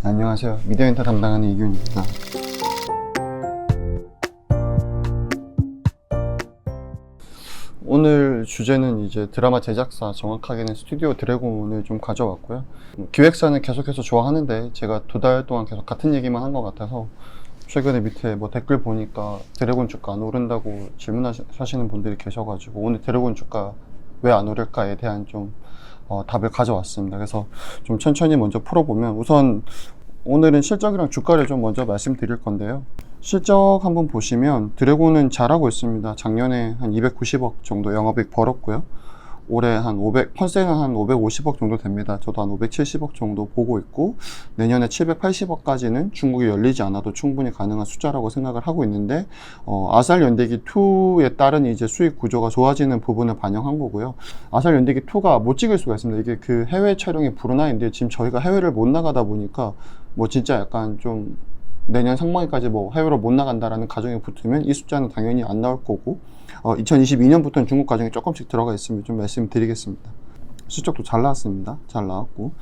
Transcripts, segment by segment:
안녕하세요. 미디어인터 담당하는 이규현입니다. 오늘 주제는 이제 드라마 제작사, 정확하게는 스튜디오 드래곤을 좀 가져왔고요. 기획사는 계속해서 좋아하는데 제가 2달 동안 계속 같은 얘기만 한 것 같아서 최근에 밑에 뭐 댓글 보니까 드래곤 주가 안 오른다고 질문하시는 분들이 계셔가지고 오늘 드래곤 주가 왜 안 오를까에 대한 좀 답을 가져왔습니다. 그래서 좀 천천히 먼저 풀어보면, 우선 오늘은 실적이랑 주가를 좀 먼저 말씀드릴 건데요. 실적 한번 보시면 드래곤은 잘하고 있습니다. 작년에 한 290억 정도 영업이익 벌었고요. 올해 컨센은 한 550억 정도 됩니다. 저도 한 570억 정도 보고 있고, 내년에 780억까지는 중국이 열리지 않아도 충분히 가능한 숫자라고 생각을 하고 있는데, 아살 연대기 2에 따른 이제 수익 구조가 좋아지는 부분을 반영한 거고요. 아살 연대기 2가 못 찍을 수가 있습니다. 이게 그 해외 촬영이 브루나이인데 지금 저희가 해외를 못 나가다 보니까 뭐 진짜 약간 좀 내년 상반기까지 뭐 해외로 못 나간다라는 가정이 붙으면 이 숫자는 당연히 안 나올 거고, 2022년부터는 중국 가정이 조금씩 들어가 있으면 좀 말씀드리겠습니다. 실적도 잘 나왔습니다. 잘 나왔고,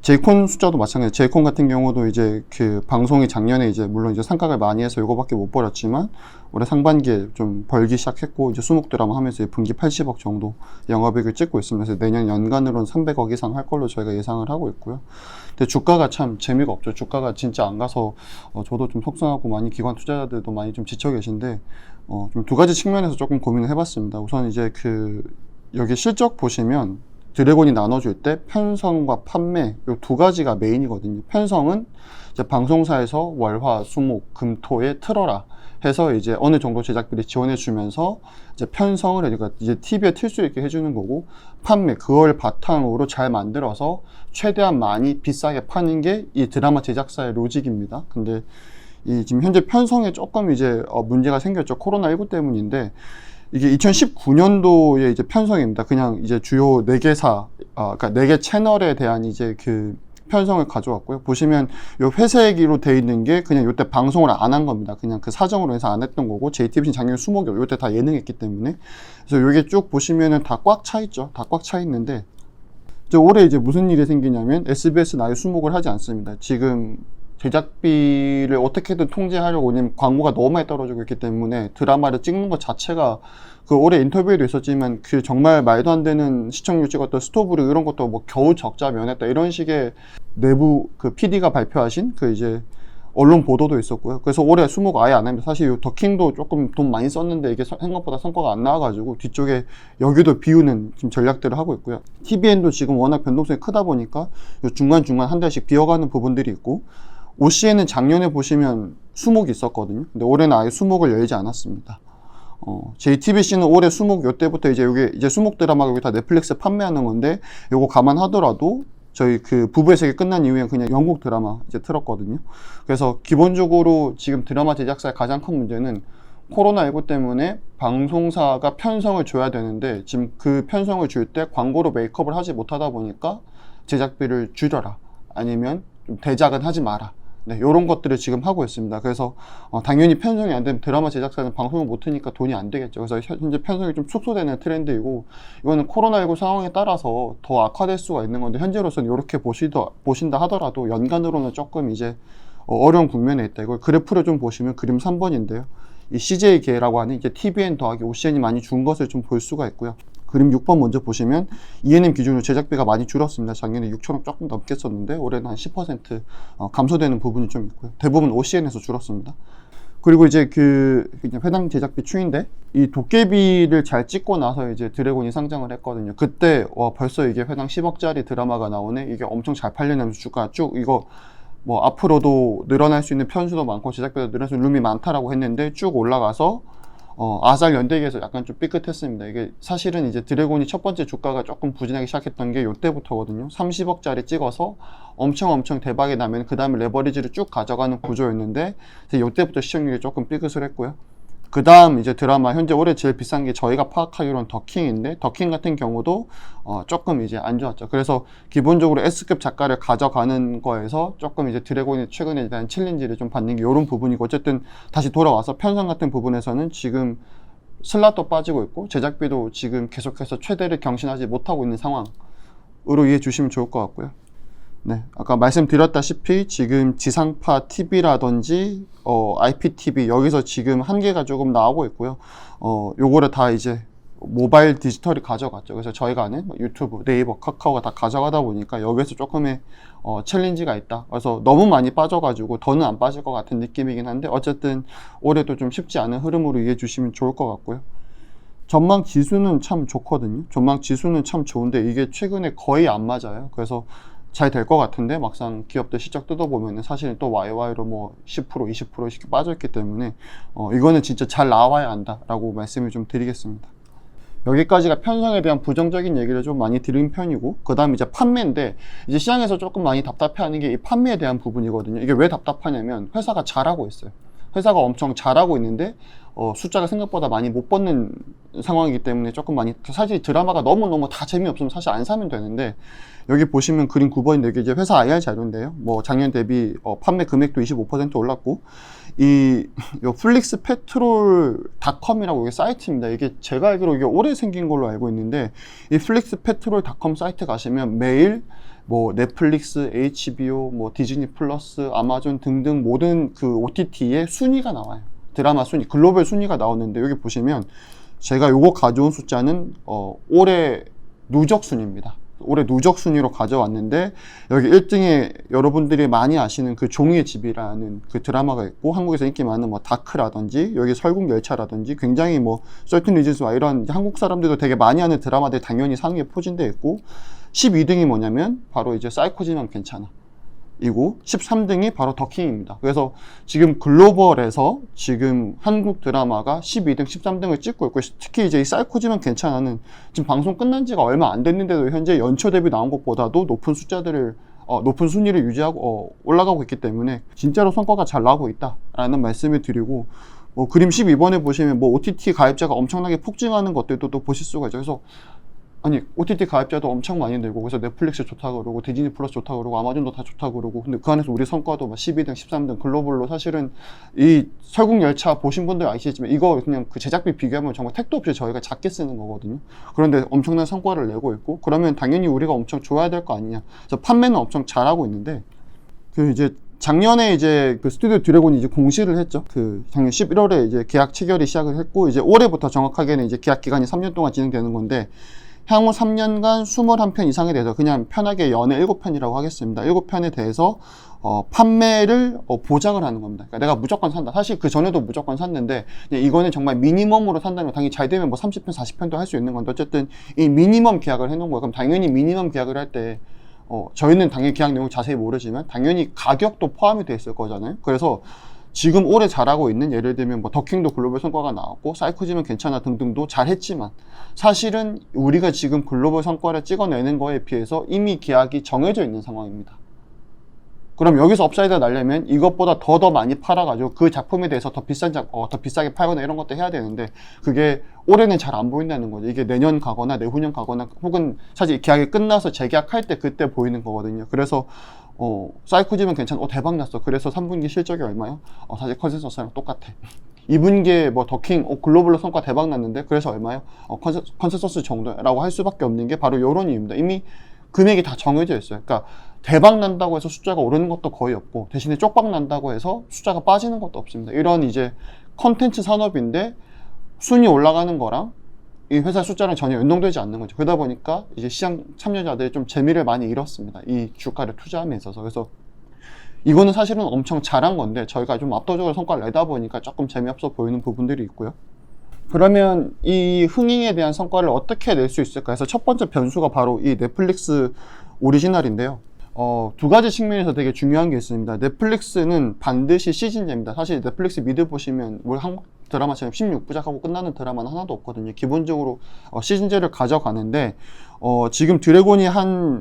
제이콘 숫자도 마찬가지. 제이콘 같은 경우도 이제 그 방송이 작년에 이제 물론 이제 상각을 많이 해서 요거밖에 못 벌었지만 올해 상반기에 좀 벌기 시작했고, 이제 수목 드라마 하면서 분기 80억 정도 영업이익을 찍고 있습니다. 그래서 내년 연간으로는 300억 이상 할 걸로 저희가 예상을 하고 있고요. 근데 주가가 참 재미가 없죠. 주가가 진짜 안 가서 저도 좀 속상하고 많이 기관 투자자들도 많이 좀 지쳐 계신데, 좀 2가지 측면에서 조금 고민을 해봤습니다. 우선 이제 여기 실적 보시면 드래곤이 나눠줄 때 편성과 판매, 이 2가지가 메인이거든요. 편성은 이제 방송사에서 월화, 수목, 금, 토에 틀어라 해서 이제 어느 정도 제작비를 지원해주면서 이제 편성을 그러니까 이제 TV에 틀 수 있게 해주는 거고, 판매, 그걸 바탕으로 잘 만들어서 최대한 많이 비싸게 파는 게 이 드라마 제작사의 로직입니다. 근데 지금 현재 편성에 조금 이제 문제가 생겼죠. 코로나19 때문인데, 이게 2019년도에 이제 편성입니다. 그냥 이제 주요 4개사, 그러니까 4개 채널에 대한 이제 그 편성을 가져왔고요. 보시면 요 회색으로 돼 있는 게 그냥 요때 방송을 안 한 겁니다. 그냥 그 사정으로 해서 안 했던 거고, JTBC는 작년 수목이 요때 다 예능했기 때문에. 그래서 요게 쭉 보시면은 다 꽉 차 있죠. 다 꽉 차 있는데, 올해 이제 무슨 일이 생기냐면 SBS는 아예 수목을 하지 않습니다. 지금 제작비를 어떻게든 통제하려고, 왜냐면 광고가 너무 많이 떨어지고 있기 때문에 드라마를 찍는 것 자체가, 올해 인터뷰에도 있었지만 정말 말도 안 되는 시청률 찍었던 스토브리 이런 것도 뭐 겨우 적자 면했다 이런 식의 내부 PD가 발표하신 이제 언론 보도도 있었고요. 그래서 올해 수목 아예 안 합니다. 사실 이 더킹도 조금 돈 많이 썼는데 이게 생각보다 성과가 안 나와가지고 뒤쪽에 여기도 비우는 지금 전략들을 하고 있고요. TVN도 지금 워낙 변동성이 크다 보니까 중간중간 한 달씩 비어가는 부분들이 있고, OCN은 작년에 보시면 수목이 있었거든요. 근데 올해는 아예 수목을 열지 않았습니다. JTBC는 올해 수목 요때부터 이제 이제 수목 드라마가 여기 다 넷플릭스 판매하는 건데, 요거 감안하더라도 저희 부부의 세계 끝난 이후에 그냥 영국 드라마 이제 틀었거든요. 그래서 기본적으로 지금 드라마 제작사의 가장 큰 문제는 코로나19 때문에 방송사가 편성을 줘야 되는데, 지금 그 편성을 줄 때 광고로 메이크업을 하지 못하다 보니까 제작비를 줄여라, 아니면 좀 대작은 하지 마라, 네, 요런 것들을 지금 하고 있습니다. 그래서 당연히 편성이 안 되면 드라마 제작사는 방송을 못 트니까 돈이 안 되겠죠. 그래서 현재 편성이 좀 축소되는 트렌드이고, 이거는 코로나19 상황에 따라서 더 악화될 수가 있는 건데, 현재로서는 이렇게 보신다 하더라도 연간으로는 조금 이제 어려운 국면에 있다. 이걸 그래프를 좀 보시면 그림 3번인데요. 이 CJ계라고 하는 이제 TVN 더하기 OCN이 많이 준 것을 좀 볼 수가 있고요. 그림 6번 먼저 보시면 ENM 기준으로 제작비가 많이 줄었습니다. 작년에 6천억 조금 넘게 썼는데 올해는 한 10% 감소되는 부분이 좀 있고요. 대부분 OCN에서 줄었습니다. 그리고 이제 해당 제작비 추인데, 이 도깨비를 잘 찍고 나서 이제 드래곤이 상장을 했거든요. 그때 벌써 이게 회당 10억짜리 드라마가 나오네, 이게 엄청 잘 팔리면서 주가 쭉 이거 뭐 앞으로도 늘어날 수 있는 편수도 많고 제작비도 늘어날 수 있는 룸이 많다라고 했는데 쭉 올라가서 아살 연대기에서 약간 좀 삐끗했습니다. 이게 사실은 이제 드래곤이 첫 번째 주가가 조금 부진하기 시작했던 게 요때부터거든요. 30억짜리 찍어서 엄청 대박이 나면 그 다음에 레버리지를 쭉 가져가는 구조였는데, 요때부터 시청률이 조금 삐끗을 했고요. 그 다음 이제 드라마, 현재 올해 제일 비싼 게 저희가 파악하기로는 더킹인데, 더킹 같은 경우도 조금 이제 안 좋았죠. 그래서 기본적으로 S급 작가를 가져가는 거에서 조금 이제 드래곤이 최근에 대한 챌린지를 좀 받는 게 이런 부분이고, 어쨌든 다시 돌아와서 편성 같은 부분에서는 지금 슬롯도 빠지고 있고 제작비도 지금 계속해서 최대를 경신하지 못하고 있는 상황으로 이해해 주시면 좋을 것 같고요. 네, 아까 말씀드렸다시피 지금 지상파 TV라든지 IPTV 여기서 지금 한계가 조금 나오고 있고요. 요거를 다 이제 모바일 디지털이 가져갔죠. 그래서 저희가 아는 유튜브, 네이버, 카카오가 다 가져가다 보니까 여기서 조금의 챌린지가 있다. 그래서 너무 많이 빠져가지고 더는 안 빠질 것 같은 느낌이긴 한데 어쨌든 올해도 좀 쉽지 않은 흐름으로 이해해 주시면 좋을 것 같고요. 전망 지수는 참 좋거든요. 전망 지수는 참 좋은데 이게 최근에 거의 안 맞아요. 그래서 잘 될 것 같은데 막상 기업들 실적 뜯어보면 사실은 또 YY로 뭐 10%, 20%씩 빠져있기 때문에 이거는 진짜 잘 나와야 한다라고 말씀을 좀 드리겠습니다. 여기까지가 편성에 대한 부정적인 얘기를 좀 많이 드린 편이고, 그 다음 이제 판매인데, 이제 시장에서 조금 많이 답답해하는 게 이 판매에 대한 부분이거든요. 이게 왜 답답하냐면 회사가 잘하고 있어요. 회사가 엄청 잘하고 있는데 숫자가 생각보다 많이 못 받는 상황이기 때문에 조금 많이, 사실 드라마가 너무너무 다 재미없으면 사실 안 사면 되는데, 여기 보시면 그림 9번인데 이게 이제 회사 IR 자료인데요. 뭐 작년 대비 판매 금액도 25% 올랐고, 요 플릭스 페트롤닷컴이라고 이게 사이트입니다. 이게 제가 알기로 이게 올해 생긴 걸로 알고 있는데, 이 플릭스 페트롤닷컴 사이트 가시면 매일 뭐 넷플릭스, HBO, 뭐 디즈니 플러스, 아마존 등등 모든 그 OTT의 순위가 나와요. 드라마 순위, 글로벌 순위가 나오는데 여기 보시면 제가 요거 가져온 숫자는 올해 누적 순위입니다. 올해 누적 순위로 가져왔는데 여기 1등에 여러분들이 많이 아시는 그 종이의 집이라는 그 드라마가 있고, 한국에서 인기 많은 뭐 다크라든지 여기 설국열차라든지 굉장히 뭐 Certain Reasons와 이런 한국 사람들도 되게 많이 하는 드라마들 당연히 상위에 포진되어 있고, 12등이 뭐냐면 바로 이제 사이코지만 괜찮아 이고 13등이 바로 더킹입니다. 그래서 지금 글로벌에서 지금 한국 드라마가 12등, 13등을 찍고 있고, 특히 이제 이 사이코지만 괜찮아는 지금 방송 끝난 지가 얼마 안 됐는데도 현재 연초 대비 나온 것보다도 높은 숫자들을 높은 순위를 유지하고 올라가고 있기 때문에 진짜로 성과가 잘 나오고 있다라는 말씀을 드리고, 그림 12번에 보시면 뭐 OTT 가입자가 엄청나게 폭증하는 것들도 또 보실 수가 있죠. 그래서 아니 OTT 가입자도 엄청 많이 늘고, 그래서 넷플릭스 좋다 그러고 디즈니 플러스 좋다 그러고 아마존도 다 좋다 그러고, 근데 그 안에서 우리 성과도 막 12등, 13등 글로벌로 사실은 이 설국열차 보신 분들 아시겠지만 이거 그냥 그 제작비 비교하면 정말 택도 없이 저희가 작게 쓰는 거거든요. 그런데 엄청난 성과를 내고 있고, 그러면 당연히 우리가 엄청 좋아야 될 거 아니냐. 그래서 판매는 엄청 잘하고 있는데, 그 이제 작년에 이제 그 스튜디오 드래곤이 이제 공시를 했죠. 그 작년 11월에 이제 계약 체결이 시작을 했고, 이제 올해부터 정확하게는 이제 계약 기간이 3년 동안 진행되는 건데, 향후 3년간 21편 이상에 대해서 그냥 편하게 연애 7편이라고 하겠습니다. 7편에 대해서 판매를 보장을 하는 겁니다. 그러니까 내가 무조건 산다. 사실 그 전에도 무조건 샀는데 이거는 정말 미니멈으로 산다면 당연히 잘 되면 뭐 30편, 40편도 할 수 있는 건데, 어쨌든 이 미니멈 계약을 해놓은 거예요. 그럼 당연히 미니멈 계약을 할 때 저희는 당연히 계약 내용 자세히 모르지만 당연히 가격도 포함이 돼 있을 거잖아요. 그래서 지금 올해 잘하고 있는, 예를 들면 뭐 더킹도 글로벌 성과가 나왔고 사이코지만 괜찮아 등등도 잘했지만, 사실은 우리가 지금 글로벌 성과를 찍어내는 거에 비해서 이미 계약이 정해져 있는 상황입니다. 그럼 여기서 업사이드가 나려면 이것보다 더 많이 팔아가지고 그 작품에 대해서 더 비싸게 팔거나 이런 것도 해야 되는데, 그게 올해는 잘 안 보인다는 거죠. 이게 내년 가거나 내후년 가거나 혹은 사실 계약이 끝나서 재계약할 때 그때 보이는 거거든요. 그래서 사이코지만 괜찮아, 대박 났어. 그래서 3분기 실적이 얼마요? 사실 컨센서스랑 똑같아. 2분기에 뭐 더킹 글로벌로 성과 대박 났는데 그래서 얼마요? 컨센서스 정도라고 할 수밖에 없는 게 바로 요런 이유입니다. 이미 금액이 다 정해져 있어요. 그러니까 대박 난다고 해서 숫자가 오르는 것도 거의 없고, 대신에 쪽박 난다고 해서 숫자가 빠지는 것도 없습니다. 이런 이제 컨텐츠 산업인데 순위 올라가는 거랑 이 회사 숫자랑 전혀 연동되지 않는 거죠. 그러다 보니까 이제 시장 참여자들이 좀 재미를 많이 잃었습니다. 이 주가를 투자함에 있어서. 그래서 이거는 사실은 엄청 잘한 건데 저희가 좀 압도적으로 성과를 내다 보니까 조금 재미없어 보이는 부분들이 있고요. 그러면 이 흥행에 대한 성과를 어떻게 낼 수 있을까 해서 첫 번째 변수가 바로 이 넷플릭스 오리지널인데요. 두 가지 측면에서 되게 중요한 게 있습니다. 넷플릭스는 반드시 시즌제입니다. 사실 넷플릭스 미드 보시면 우리 한국 드라마처럼 16부작하고 끝나는 드라마는 하나도 없거든요. 기본적으로 시즌제를 가져가는데, 지금 드래곤이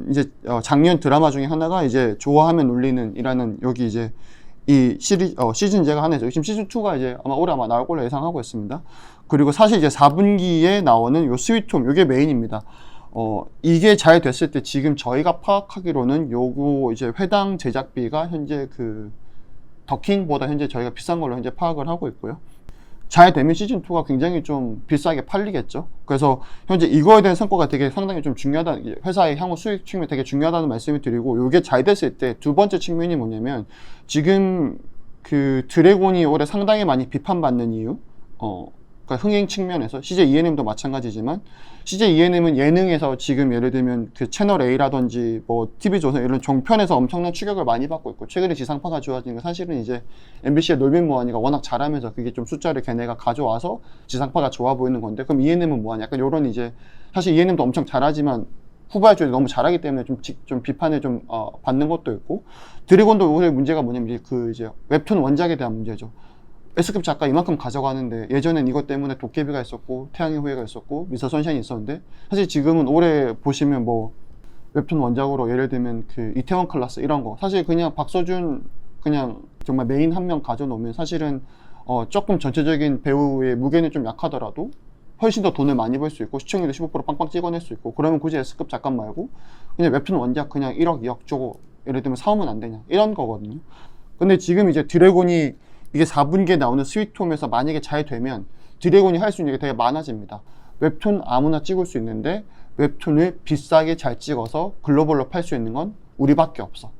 이제 작년 드라마 중에 하나가 이제 좋아하면 울리는 이라는, 여기 이제 이 시즌제가 하나 있어요. 지금 시즌2가 이제 올해 아마 나올 걸로 예상하고 있습니다. 그리고 사실 이제 4분기에 나오는 요 스위트홈, 요게 메인입니다. 이게 잘 됐을 때 지금 저희가 파악하기로는 요거 이제 회당 제작비가 현재 그 더킹보다 현재 저희가 비싼 걸로 현재 파악을 하고 있고요. 잘 되면 시즌2가 굉장히 좀 비싸게 팔리겠죠. 그래서 현재 이거에 대한 성과가 되게 상당히 좀 중요하다, 회사의 향후 수익 측면이 되게 중요하다는 말씀을 드리고, 이게 잘 됐을 때 두 번째 측면이 뭐냐면, 지금 그 드래곤이 올해 상당히 많이 비판받는 이유, 그러니까 흥행 측면에서 CJ ENM도 마찬가지지만, CJ ENM은 예능에서 지금 예를 들면 그 채널 A라든지 뭐 TV조선 이런 종편에서 엄청난 추격을 많이 받고 있고, 최근에 지상파가 좋아진 건 사실은 이제 MBC의 놀빈무한이가 워낙 잘하면서 그게 좀 숫자를 걔네가 가져와서 지상파가 좋아 보이는 건데, 그럼 ENM은 뭐하냐, 약간 요런 이제, 사실 ENM도 엄청 잘하지만 후발 쪽이 너무 잘하기 때문에 좀 비판을 좀 받는 것도 있고, 드래곤도 올해 문제가 뭐냐면 이제 웹툰 원작에 대한 문제죠. S급 작가 이만큼 가져가는데, 예전엔 이것 때문에 도깨비가 있었고 태양의 후예가 있었고 미스터 선샤인이 있었는데, 사실 지금은 올해 보시면 뭐 웹툰 원작으로 예를 들면 그 이태원 클라스 이런 거, 사실 그냥 박서준 그냥 정말 메인 한 명 가져놓으면 사실은 조금 전체적인 배우의 무게는 좀 약하더라도 훨씬 더 돈을 많이 벌 수 있고 시청률도 15% 빵빵 찍어낼 수 있고, 그러면 굳이 S급 작가 말고 그냥 웹툰 원작 그냥 1억 2억 주고 예를 들면 사오면 안 되냐, 이런 거거든요. 근데 지금 이제 드래곤이 이게 4분기에 나오는 스위트홈에서 만약에 잘 되면 드래곤이 할 수 있는 게 되게 많아집니다. 웹툰 아무나 찍을 수 있는데 웹툰을 비싸게 잘 찍어서 글로벌로 팔 수 있는 건 우리밖에 없어.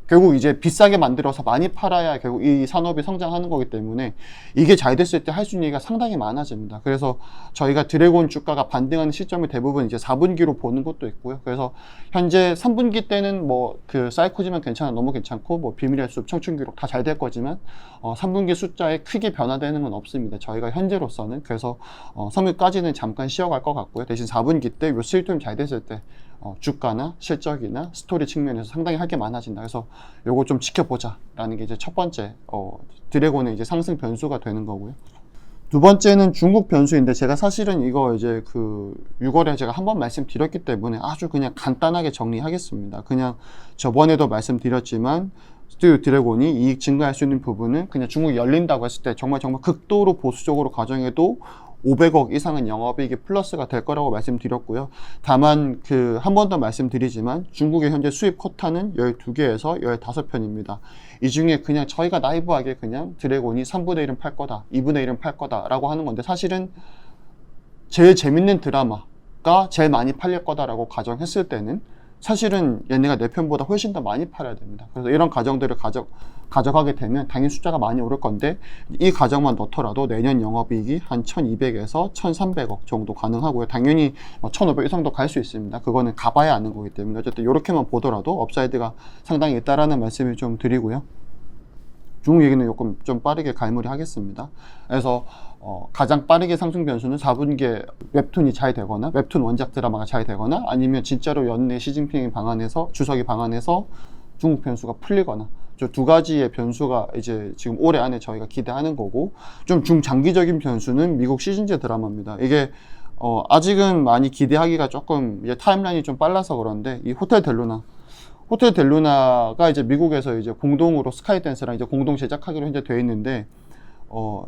결국 이제 비싸게 만들어서 많이 팔아야 결국 이 산업이 성장하는 거기 때문에 이게 잘 됐을 때 할 수 있는 얘기가 상당히 많아집니다. 그래서 저희가 드래곤 주가가 반등하는 시점이 대부분 이제 4분기로 보는 것도 있고요. 그래서 현재 3분기 때는 뭐 그 사이코지만 괜찮아, 너무 괜찮고 뭐 비밀의 숲, 청춘기록 다 잘 될 거지만 3분기 숫자에 크게 변화되는 건 없습니다. 저희가 현재로서는. 그래서 3분기까지는 잠깐 쉬어갈 것 같고요. 대신 4분기 때 요 스위트홈 잘 됐을 때 주가나 실적이나 스토리 측면에서 상당히 할 게 많아진다. 그래서 요거 좀 지켜보자 라는 게 이제 첫 번째 드래곤의 이제 상승 변수가 되는 거고요. 두 번째는 중국 변수인데, 제가 사실은 이거 이제 그 6월에 제가 한번 말씀드렸기 때문에 아주 그냥 간단하게 정리하겠습니다. 그냥 저번에도 말씀드렸지만 스튜디오 드래곤이 이익 증가할 수 있는 부분은 그냥 중국이 열린다고 했을 때 정말 극도로 보수적으로 가정해도 500억 이상은 영업이익이 플러스가 될 거라고 말씀드렸고요. 다만 그 한 번 더 말씀드리지만 중국의 현재 수입 쿼타는 12개에서 15편입니다. 이 중에 그냥 저희가 나이브하게 그냥 드래곤이 3분의 1은 팔 거다, 2분의 1은 팔 거다 라고 하는 건데, 사실은 제일 재밌는 드라마가 제일 많이 팔릴 거다라고 가정했을 때는 사실은 얘네가 내 편보다 훨씬 더 많이 팔아야 됩니다. 그래서 이런 가정들을 가져가게 되면 당연히 숫자가 많이 오를 건데, 이 가정만 넣더라도 내년 영업이익이 한 1200에서 1300억 정도 가능하고요. 당연히 1500 이상도 갈 수 있습니다. 그거는 가봐야 아는 거기 때문에 어쨌든 이렇게만 보더라도 업사이드가 상당히 있다라는 말씀을 좀 드리고요. 중국 얘기는 조금 좀 빠르게 갈무리 하겠습니다. 그래서 가장 빠르게 상승 변수는 4분기에 웹툰이 잘 되거나 웹툰 원작 드라마가 잘 되거나, 아니면 진짜로 연내 시진핑이 방한해서 주석이 방한해서 중국 변수가 풀리거나, 저 두 가지의 변수가 이제 지금 올해 안에 저희가 기대하는 거고, 좀 중장기적인 변수는 미국 시즌제 드라마입니다. 이게 아직은 많이 기대하기가 조금 이제 타임라인이 좀 빨라서 그런데, 이 호텔 델루나가 이제 미국에서 이제 공동으로 스카이댄스랑 이제 공동 제작하기로 현재 되어 있는데,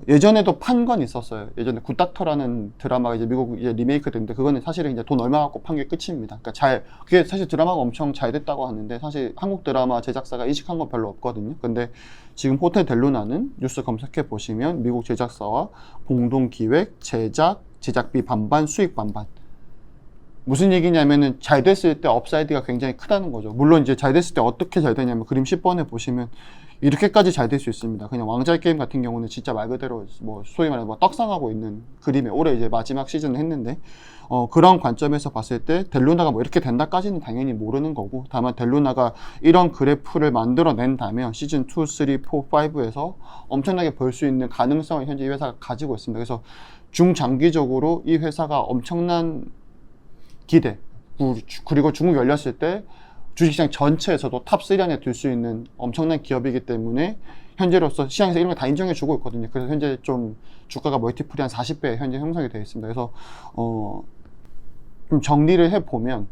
예전에도 판 건 있었어요. 예전에 굿닥터라는 드라마가 이제 미국 이제 리메이크 됐는데, 그거는 사실은 이제 돈 얼마 갖고 판 게 끝입니다. 그러니까 그게 사실 드라마가 엄청 잘 됐다고 하는데, 사실 한국 드라마 제작사가 이식한 건 별로 없거든요. 근데 지금 호텔 델루나는 뉴스 검색해 보시면 미국 제작사와 공동 기획, 제작비 반반, 수익 반반. 무슨 얘기냐면은 잘 됐을 때 업사이드가 굉장히 크다는 거죠. 물론 이제 잘 됐을 때 어떻게 잘 되냐면 그림 10번에 보시면 이렇게까지 잘 될 수 있습니다. 그냥 왕자의 게임 같은 경우는 진짜 말 그대로 뭐 소위 말해서 뭐 떡상하고 있는 그림에 올해 이제 마지막 시즌을 했는데, 그런 관점에서 봤을 때 델루나가 뭐 이렇게 된다까지는 당연히 모르는 거고, 다만 델루나가 이런 그래프를 만들어낸다면 시즌 2, 3, 4, 5에서 엄청나게 벌 수 있는 가능성을 현재 이 회사가 가지고 있습니다. 그래서 중장기적으로 이 회사가 엄청난 기대, 그리고 중국 열렸을 때 주식시장 전체에서도 탑3 안에 들 수 있는 엄청난 기업이기 때문에 현재로서 시장에서 이런 거 다 인정해 주고 있거든요. 그래서 현재 좀 주가가 멀티플이 한 40배 현재 형성이 되어 있습니다. 그래서 좀 정리를 해보면,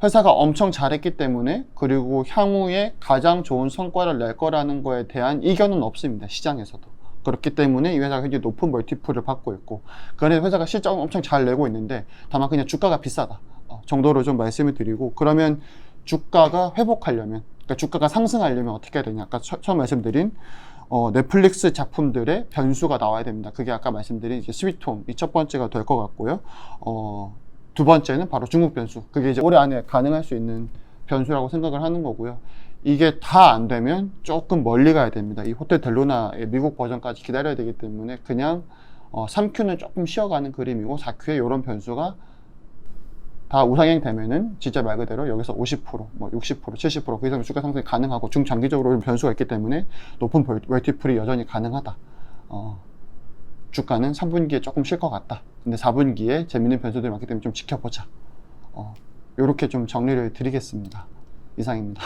회사가 엄청 잘했기 때문에, 그리고 향후에 가장 좋은 성과를 낼 거라는 거에 대한 이견은 없습니다. 시장에서도. 그렇기 때문에 이 회사가 현재 높은 멀티플을 받고 있고, 그런데 회사가 실적은 엄청 잘 내고 있는데 다만 그냥 주가가 비싸다 정도로 좀 말씀을 드리고, 그러면 주가가 회복하려면, 그러니까 주가가 상승하려면 어떻게 해야 되냐, 아까 처음 말씀드린 넷플릭스 작품들의 변수가 나와야 됩니다. 그게 아까 말씀드린 이제 스위트홈, 이 첫 번째가 될 것 같고요. 두 번째는 바로 중국 변수. 그게 이제 올해 안에 가능할 수 있는 변수라고 생각을 하는 거고요. 이게 다 안 되면 조금 멀리 가야 됩니다. 이 호텔 델루나의 미국 버전까지 기다려야 되기 때문에 그냥 3Q는 조금 쉬어가는 그림이고 4Q에 이런 변수가 다 우상향 되면은 진짜 말 그대로 여기서 50%, 뭐 60%, 70%, 그 이상 주가 상승이 가능하고 중장기적으로 변수가 있기 때문에 높은 멀티플이 여전히 가능하다. 주가는 3분기에 조금 쉴 것 같다. 근데 4분기에 재밌는 변수들이 많기 때문에 좀 지켜보자. 이렇게 좀 정리를 드리겠습니다. 이상입니다.